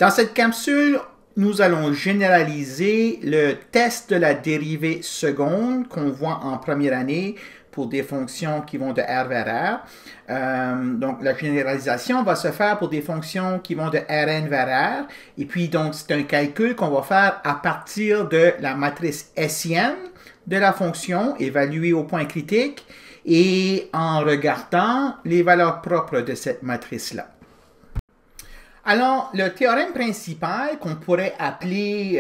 Dans cette capsule, nous allons généraliser le test de la dérivée seconde qu'on voit en première année pour des fonctions qui vont de R vers R. Donc, la généralisation va se faire pour des fonctions qui vont de Rn vers R. Et puis, donc, c'est un calcul qu'on va faire à partir de la matrice Hessienne de la fonction évaluée au point critique et en regardant les valeurs propres de cette matrice-là. Alors, le théorème principal qu'on pourrait appeler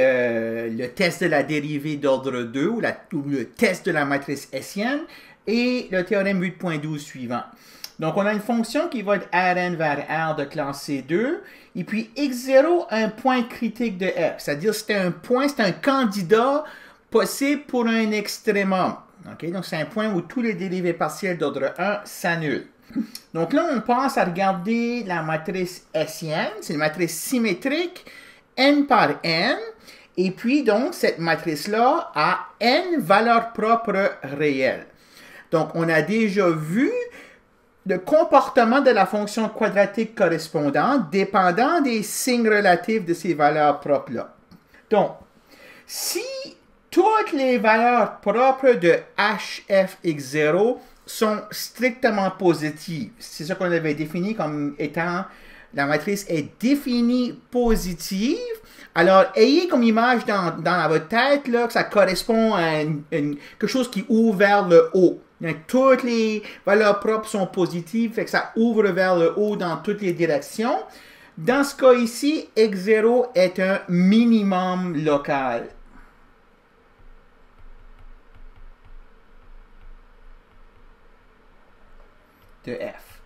le test de la dérivée d'ordre 2 ou le test de la matrice Hessienne est le théorème 8.12 suivant. Donc, on a une fonction qui va de Rn vers R de classe C2 et puis x0 un point critique de f, c'est-à-dire c'est un point, c'est un candidat possible pour un extrémum. Okay? Donc, c'est un point où tous les dérivés partiels d'ordre 1 s'annulent. Donc là, on passe à regarder la matrice Hessienne. C'est une matrice symétrique, n par n. Et puis, donc, cette matrice-là a n valeurs propres réelles. Donc, on a déjà vu le comportement de la fonction quadratique correspondante dépendant des signes relatifs de ces valeurs propres-là. Donc, si toutes les valeurs propres de hfx0 sont strictement positives. C'est ça qu'on avait défini comme étant la matrice est définie positive. Alors, ayez comme image dans votre tête là, que ça correspond à quelque chose qui ouvre vers le haut. Donc, toutes les valeurs propres sont positives, fait que ça ouvre vers le haut dans toutes les directions. Dans ce cas ici, x0 est un minimum local. De f.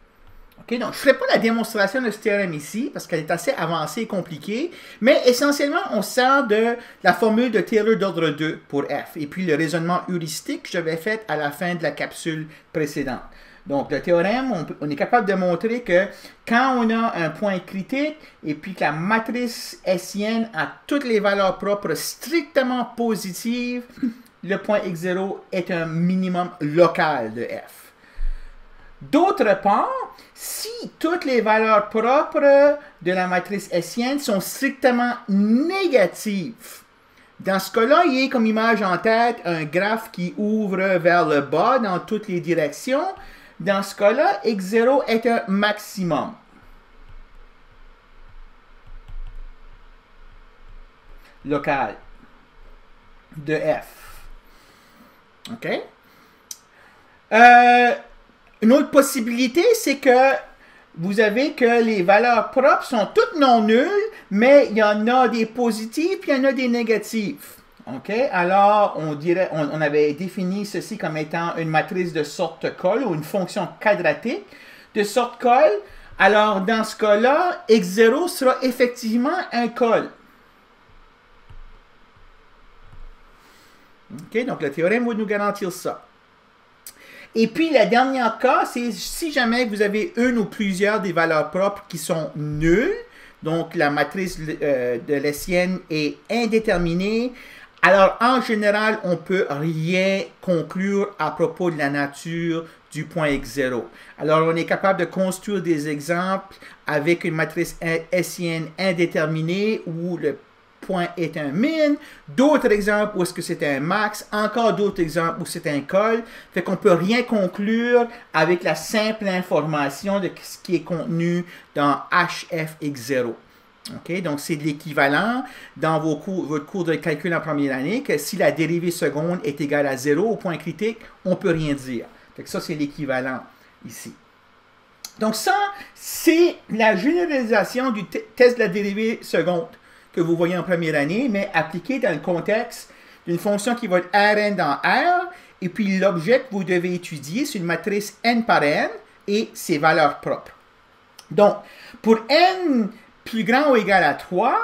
OK, donc je ne ferai pas la démonstration de ce théorème ici, parce qu'elle est assez avancée et compliquée, mais essentiellement, on sert de la formule de Taylor d'ordre 2 pour f, et puis le raisonnement heuristique que j'avais fait à la fin de la capsule précédente. Donc, le théorème, on est capable de montrer que quand on a un point critique, et puis que la matrice hessienne a toutes les valeurs propres strictement positives, le point x0 est un minimum local de f. D'autre part, si toutes les valeurs propres de la matrice hessienne sont strictement négatives, dans ce cas-là, il y a comme image en tête un graphe qui ouvre vers le bas dans toutes les directions. Dans ce cas-là, x0 est un maximum. Local de f. OK? Une autre possibilité, c'est que vous avez que les valeurs propres sont toutes non nulles, mais il y en a des positives et il y en a des négatives. OK? Alors, on avait défini ceci comme étant une matrice de sorte col ou une fonction quadratique de sorte col. Alors, dans ce cas-là, x0 sera effectivement un col. OK? Donc, le théorème va nous garantir ça. Et puis, le dernier cas, c'est si jamais vous avez une ou plusieurs des valeurs propres qui sont nulles, donc la matrice de l'hessienne est indéterminée, alors en général, on ne peut rien conclure à propos de la nature du point x0. Alors, on est capable de construire des exemples avec une matrice hessienne indéterminée où le point est un min, d'autres exemples où est-ce que c'est un max, encore d'autres exemples où c'est un col, fait qu'on ne peut rien conclure avec la simple information de ce qui est contenu dans hfx0. OK? Donc, c'est de l'équivalent dans votre cours de calcul en première année que si la dérivée seconde est égale à 0 au point critique, on ne peut rien dire. Fait que ça, c'est l'équivalent ici. Donc, ça, c'est la généralisation du test de la dérivée seconde que vous voyez en première année, mais appliqué dans le contexte d'une fonction qui va être Rn dans R, et puis l'objet que vous devez étudier, c'est une matrice n par n et ses valeurs propres. Donc, pour n plus grand ou égal à 3,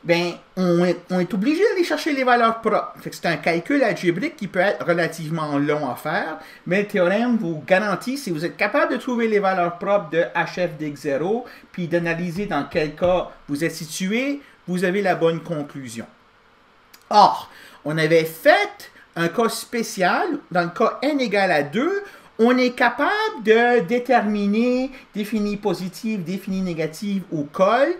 ben, on est obligé d'aller chercher les valeurs propres. C'est un calcul algébrique qui peut être relativement long à faire, mais le théorème vous garantit, si vous êtes capable de trouver les valeurs propres de hf d'x0, puis d'analyser dans quel cas vous êtes situé, vous avez la bonne conclusion. Or, on avait fait un cas spécial, dans le cas n égale à 2, on est capable de déterminer défini positif, défini négatif ou col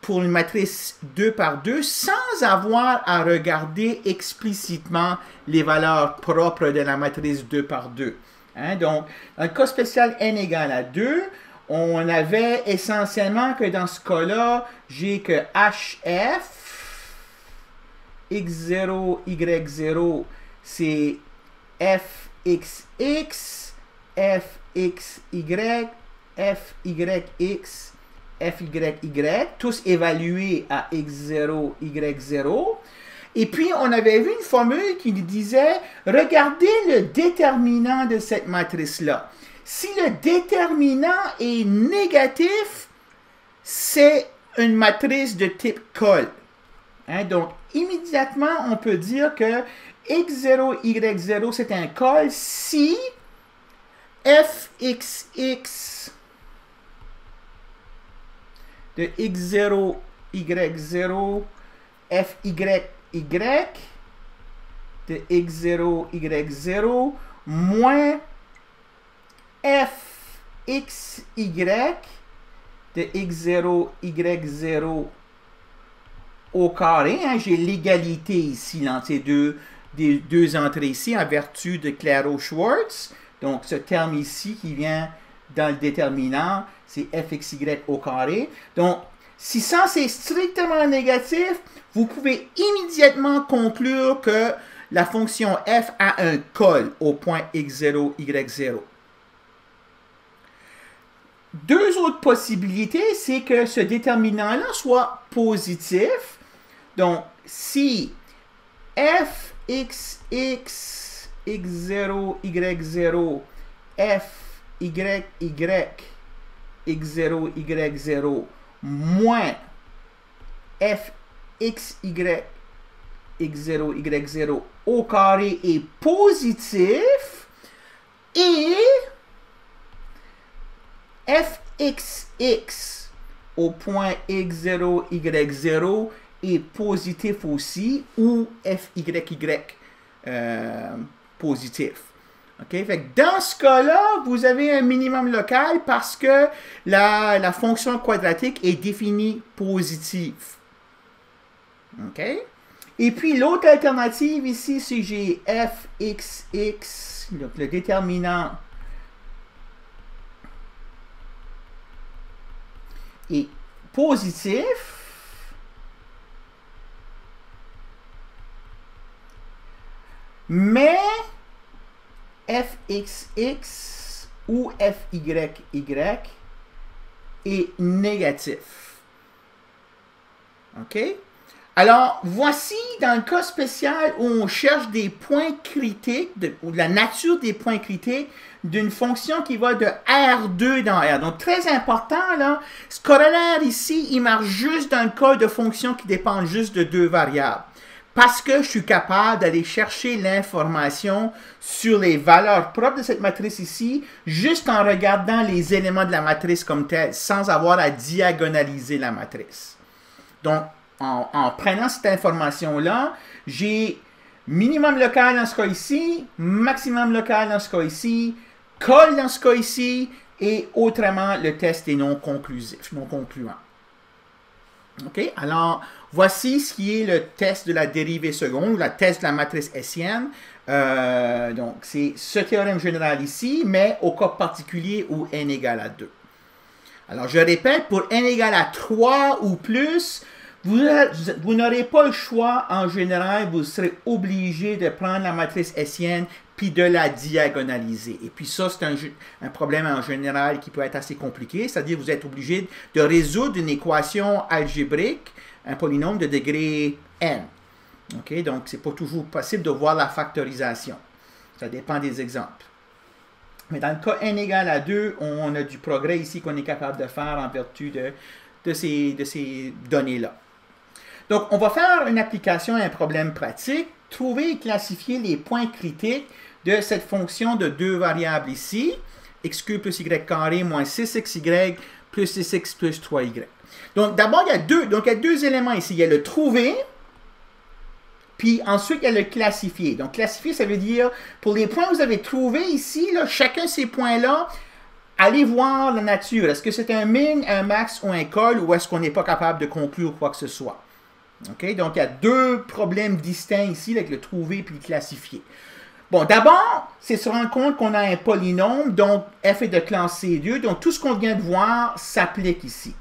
pour une matrice 2 par 2 sans avoir à regarder explicitement les valeurs propres de la matrice 2 par 2. Hein? Donc, dans le cas spécial n égale à 2, on avait essentiellement que dans ce cas-là, j'ai que HF, X0, Y0, c'est FXX, FXY, FYX, FYY, tous évalués à X0, Y0. Et puis, on avait vu une formule qui disait, regardez le déterminant de cette matrice-là. Si le déterminant est négatif, c'est une matrice de type col. Hein? Donc, immédiatement, on peut dire que X0, Y0, c'est un col si FXX de X0, Y0, FYY de X0, Y0 moins FXY de X0, Y0 au carré. Hein, j'ai l'égalité ici entre ces deux entrées ici en vertu de Clairaut-Schwartz. Donc, ce terme ici qui vient dans le déterminant, c'est FXY au carré. Donc, si ça c'est strictement négatif, vous pouvez immédiatement conclure que la fonction f a un col au point x0, y0. Deux autres possibilités, c'est que ce déterminant-là soit positif. Donc, si f, x, x, x0, y0, f, y, y, x0, y0, moins f, x, y, x0, y0 au carré est positif et fxx au point x0, y0 est positif aussi ou fyy positif. Okay? Fait que dans ce cas-là, vous avez un minimum local parce que la fonction quadratique est définie positive. Okay? Et puis l'autre alternative ici, c'est j'ai fxx, donc le déterminant est positif, mais fxx ou fyy est négatif. OK? Alors, voici dans le cas spécial où on cherche des points critiques, ou la nature des points critiques d'une fonction qui va de R2 dans R. Donc, très important, là, ce corollaire ici, il marche juste dans le cas de fonctions qui dépendent juste de deux variables. Parce que je suis capable d'aller chercher l'information sur les valeurs propres de cette matrice ici, juste en regardant les éléments de la matrice comme telle, sans avoir à diagonaliser la matrice. Donc, en prenant cette information-là, j'ai minimum local dans ce cas ici, maximum local dans ce cas ici, col dans ce cas ici, et autrement, le test est non conclusif, non concluant. OK? Alors, voici ce qui est le test de la dérivée seconde, ou la test de la matrice hessienne. Donc, c'est ce théorème général ici, mais au cas particulier où n égale à 2. Alors, je répète, pour n égale à 3 ou plus, vous n'aurez pas le choix, en général, vous serez obligé de prendre la matrice hessienne puis de la diagonaliser. Et puis ça, c'est un problème en général qui peut être assez compliqué, c'est-à-dire que vous êtes obligé de résoudre une équation algébrique, un polynôme de degré n. OK? Donc, c'est pas toujours possible de voir la factorisation. Ça dépend des exemples. Mais dans le cas n égale à 2, on a du progrès ici qu'on est capable de faire en vertu de ces données-là. Donc, on va faire une application à un problème pratique, trouver et classifier les points critiques de cette fonction de deux variables ici, x3 plus y carré moins 6xy plus 6x plus 3y. Donc, d'abord, il y a deux éléments ici. Il y a le trouver, puis ensuite, il y a le classifier. Donc, classifier, ça veut dire, pour les points que vous avez trouvés ici, là, chacun de ces points-là allez voir la nature. Est-ce que c'est un min, un max ou un col, ou est-ce qu'on n'est pas capable de conclure quoi que ce soit? OK? Donc, il y a deux problèmes distincts ici, avec le trouver et le classifier. Bon, d'abord, c'est se rendre compte qu'on a un polynôme, donc f est de classe C2, donc tout ce qu'on vient de voir s'applique ici.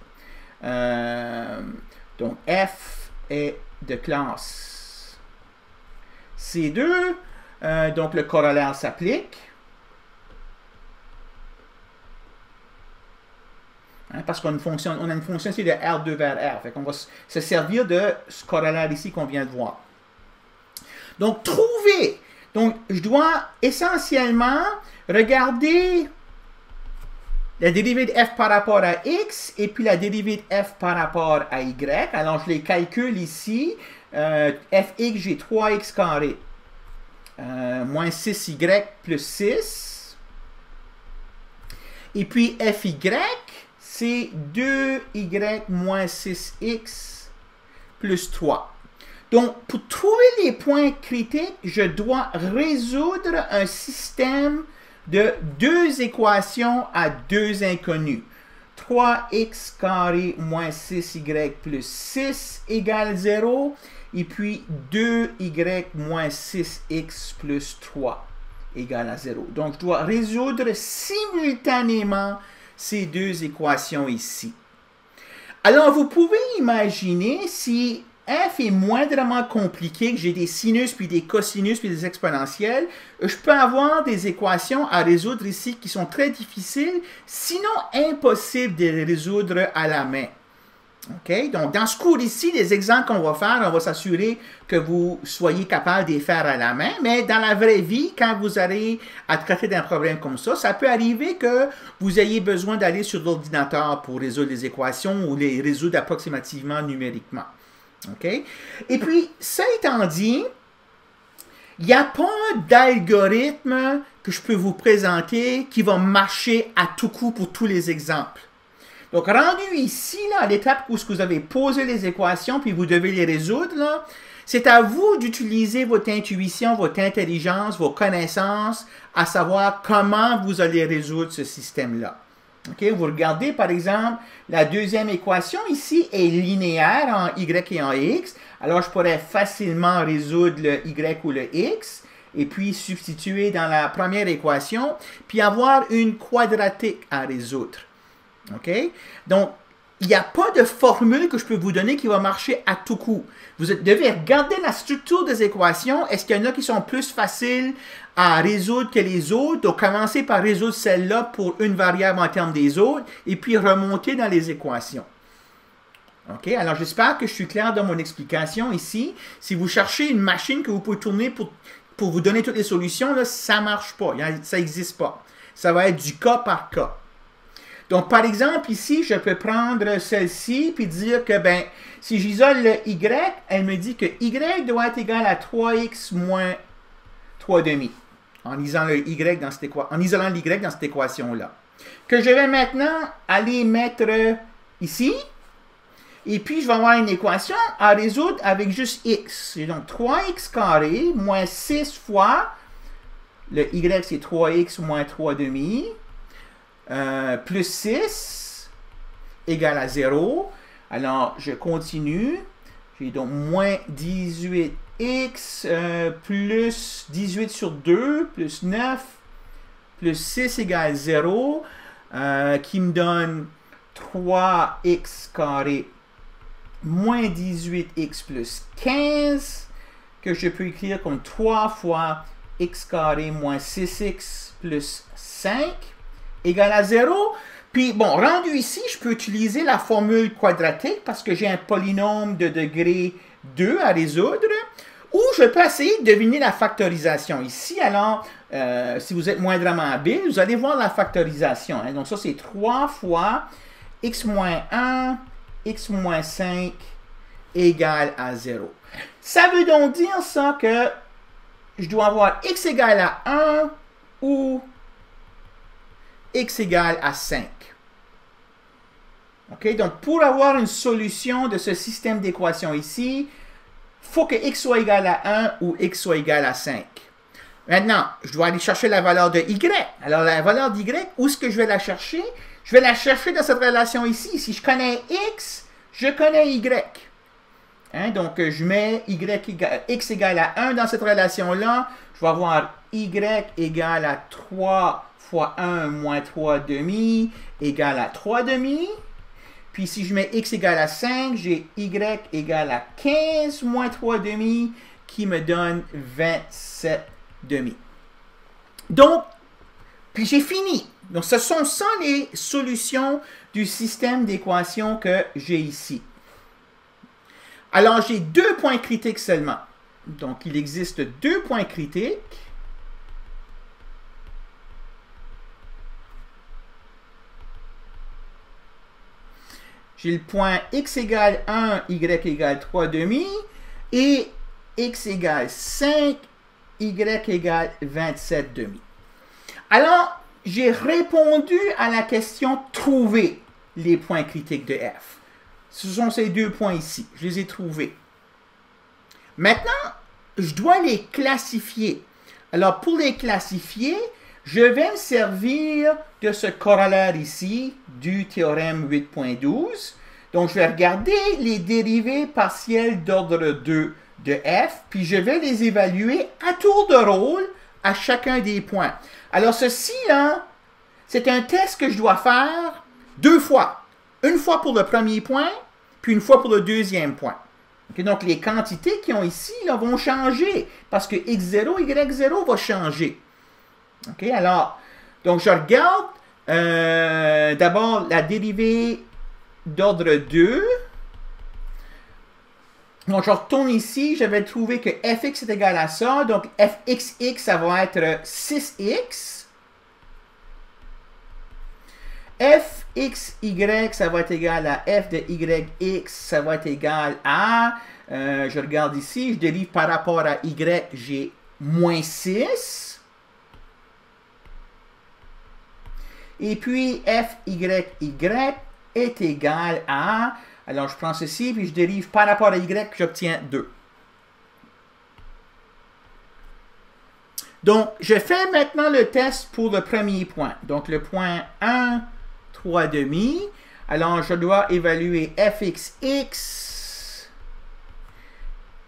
Donc, f est de classe C2, donc le corollaire s'applique. Hein, parce qu'on a une fonction ici de R2 vers R. Fait qu'on va se servir de ce corollaire ici qu'on vient de voir. Donc, trouver. Donc, je dois essentiellement regarder la dérivée de f par rapport à x et puis la dérivée de f par rapport à y. Alors, je les calcule ici. Fx, j'ai 3x carré moins 6y plus 6. Et puis, fy, c'est 2y moins 6x plus 3. Donc, pour trouver les points critiques, je dois résoudre un système de deux équations à deux inconnus. 3x carré moins 6y plus 6 égale 0. Et puis 2y moins 6x plus 3 égale à 0. Donc, je dois résoudre simultanément ces deux équations ici. Alors, vous pouvez imaginer si f est moindrement compliqué, que j'ai des sinus, puis des cosinus, puis des exponentielles, je peux avoir des équations à résoudre ici qui sont très difficiles, sinon impossibles de les résoudre à la main. OK? Donc, dans ce cours ici, les exemples qu'on va faire, on va s'assurer que vous soyez capable de les faire à la main, mais dans la vraie vie, quand vous allez à traiter d'un problème comme ça peut arriver que vous ayez besoin d'aller sur l'ordinateur pour résoudre les équations ou les résoudre approximativement numériquement. OK? Et puis, ça étant dit, il n'y a pas d'algorithme que je peux vous présenter qui va marcher à tout coup pour tous les exemples. Donc, rendu ici, là, à l'étape où vous avez posé les équations, puis vous devez les résoudre, c'est à vous d'utiliser votre intuition, votre intelligence, vos connaissances, à savoir comment vous allez résoudre ce système-là. Okay? Vous regardez, par exemple, la deuxième équation ici est linéaire en y et en x. Alors, je pourrais facilement résoudre le y ou le x, et puis substituer dans la première équation, puis avoir une quadratique à résoudre. OK? Donc, il n'y a pas de formule que je peux vous donner qui va marcher à tout coup. Vous devez regarder la structure des équations. Est-ce qu'il y en a qui sont plus faciles à résoudre que les autres? Donc, commencer par résoudre celle-là pour une variable en termes des autres et puis remonter dans les équations. OK? Alors, j'espère que je suis clair dans mon explication ici. Si vous cherchez une machine que vous pouvez tourner pour vous donner toutes les solutions, là, ça ne marche pas. Ça n'existe pas. Ça va être du cas par cas. Donc, par exemple, ici, je peux prendre celle-ci puis dire que, ben, si j'isole le y, elle me dit que y doit être égal à 3x moins 3,5 en isolant l'y dans cette équation-là. Que je vais maintenant aller mettre ici. Et puis, je vais avoir une équation à résoudre avec juste x. C'est donc 3x carré moins 6 fois le y, c'est 3x moins 3,5. Plus 6 égale à 0. Alors, je continue. J'ai donc moins 18x plus 18 sur 2 plus 9 plus 6 égale 0 qui me donne 3x carré moins 18x plus 15 que je peux écrire comme 3 fois x carré moins 6x plus 5 égale à 0. Puis, bon, rendu ici, je peux utiliser la formule quadratique parce que j'ai un polynôme de degré 2 à résoudre. Ou je peux essayer de deviner la factorisation. Ici, alors, si vous êtes moindrement habile, vous allez voir la factorisation. Hein. Donc, ça, c'est 3 fois x moins 1, x moins 5 égale à 0. Ça veut donc dire ça que je dois avoir x égale à 1 ou x égale à 5. OK? Donc, pour avoir une solution de ce système d'équations ici, il faut que x soit égal à 1 ou x soit égal à 5. Maintenant, je dois aller chercher la valeur de y. Alors, la valeur d'y, où est-ce que je vais la chercher? Je vais la chercher dans cette relation ici. Si je connais x, je connais y. Hein? Donc, je mets x égale à 1 dans cette relation-là. Je vais avoir y égale à 3 fois 1 moins 3 demi égale à 3 demi. Puis, si je mets x égale à 5, j'ai y égale à 15 moins 3 demi qui me donne 27 demi. Donc, puis j'ai fini. Donc, ce sont ça les solutions du système d'équations que j'ai ici. Alors, j'ai 2 points critiques seulement. Donc, il existe 2 points critiques. J'ai le point x égale 1, y égale 3 demi, et x égale 5, y égale 27 demi. Alors, j'ai répondu à la question « Trouver les points critiques de f ». Ce sont ces 2 points ici. Je les ai trouvés. Maintenant, je dois les classifier. Alors, pour les classifier, je vais me servir de ce corollaire ici du théorème 8.12. Donc, je vais regarder les dérivées partielles d'ordre 2 de f, puis je vais les évaluer à tour de rôle à chacun des points. Alors, ceci, là, c'est un test que je dois faire 2 fois. Une fois pour le premier point, puis une fois pour le deuxième point. Okay, donc, les quantités qui ont ici là, vont changer, parce que x0, y0 va changer. OK, alors, donc je regarde d'abord la dérivée d'ordre 2. Donc, je retourne ici, je vais trouver que fx est égal à ça. Donc, fxx, ça va être 6x. fxy, ça va être égal à f de yx, ça va être égal à, je regarde ici, je dérive par rapport à y, j'ai moins 6. Et puis, fyy est égal à, alors je prends ceci, puis je dérive par rapport à y, j'obtiens 2. Donc, je fais maintenant le test pour le premier point. Donc, le point 1, 3 demi. Alors, je dois évaluer fxx,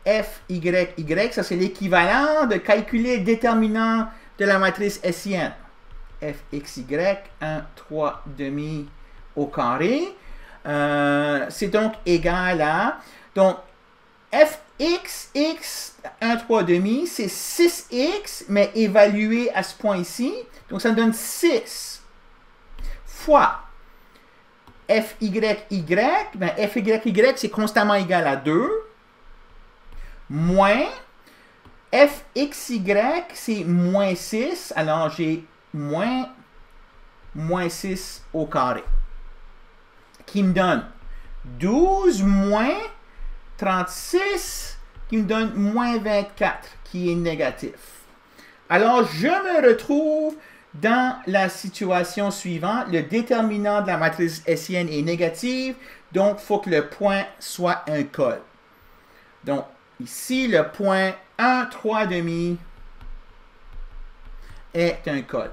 fyy, ça c'est l'équivalent de calculer le déterminant de la matrice hessienne. fxy, 1, 3 demi au carré. C'est donc égal à, donc, fxx, 1, 3 demi, c'est 6x, mais évalué à ce point ici. Donc, ça me donne 6 fois fyy, ben fyy, c'est constamment égal à 2, moins fxy, c'est moins 6, alors j'ai moins 6 au carré, qui me donne 12 moins 36, qui me donne moins 24, qui est négatif. Alors, je me retrouve dans la situation suivante. Le déterminant de la matrice hessienne est négatif, donc il faut que le point soit un col. Donc, ici, le point 1, 3 demi est un col.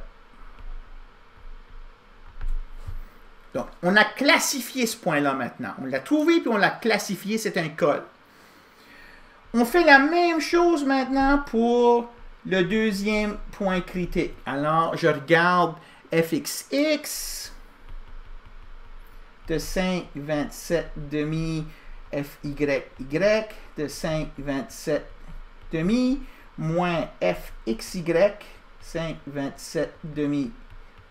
Donc, on a classifié ce point-là maintenant. On l'a trouvé, puis on l'a classifié, c'est un col. On fait la même chose maintenant pour le deuxième point critique. Alors, je regarde fxx de 5, 27 demi, fyy de 5, 27 demi, moins fxy, 5, 27 demi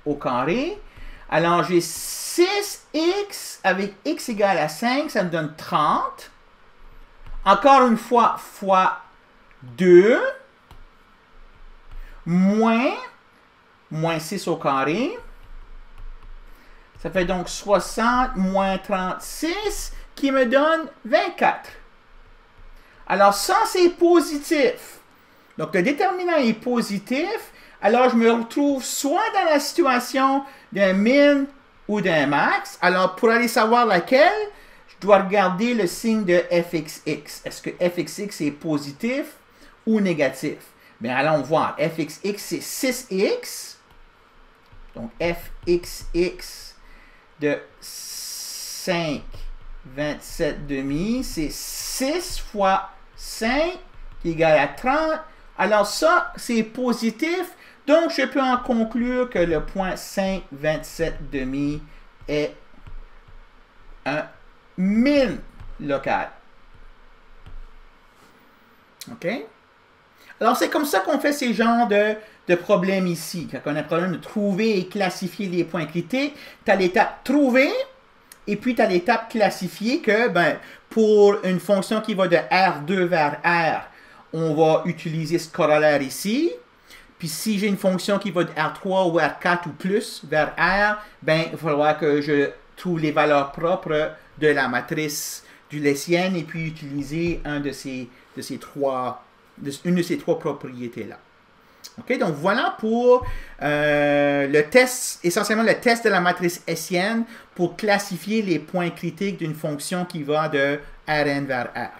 au carré. Alors, j'ai 6x avec x égale à 5, ça me donne 30. Encore une fois, fois 2, moins 6 au carré. Ça fait donc 60 moins 36, qui me donne 24. Alors, ça, c'est positif. Donc, le déterminant est positif. Alors, je me retrouve soit dans la situation d'un min ou d'un max. Alors, pour aller savoir laquelle, je dois regarder le signe de fxx. Est-ce que fxx est positif ou négatif? Bien, allons voir. fxx, c'est 6x. Donc, fxx de 5, 27 demi, c'est 6 fois 5 qui est égal à 30. Alors, ça, c'est positif. Donc, je peux en conclure que le point 5, 27 demi est un min local. OK? Alors, c'est comme ça qu'on fait ces genres de problèmes ici. Quand on a un problème de trouver et classifier les points critiques, tu as l'étape trouver, et puis tu as l'étape classifier que, ben, pour une fonction qui va de R2 vers R, on va utiliser ce corollaire ici. Puis si j'ai une fonction qui va de R3 ou R4 ou plus vers R, ben, il va falloir que je trouve les valeurs propres de la matrice du Lessienne et puis utiliser une de ces trois propriétés-là. OK, donc voilà pour le test, essentiellement le test de la matrice Hessienne pour classifier les points critiques d'une fonction qui va de Rn vers R.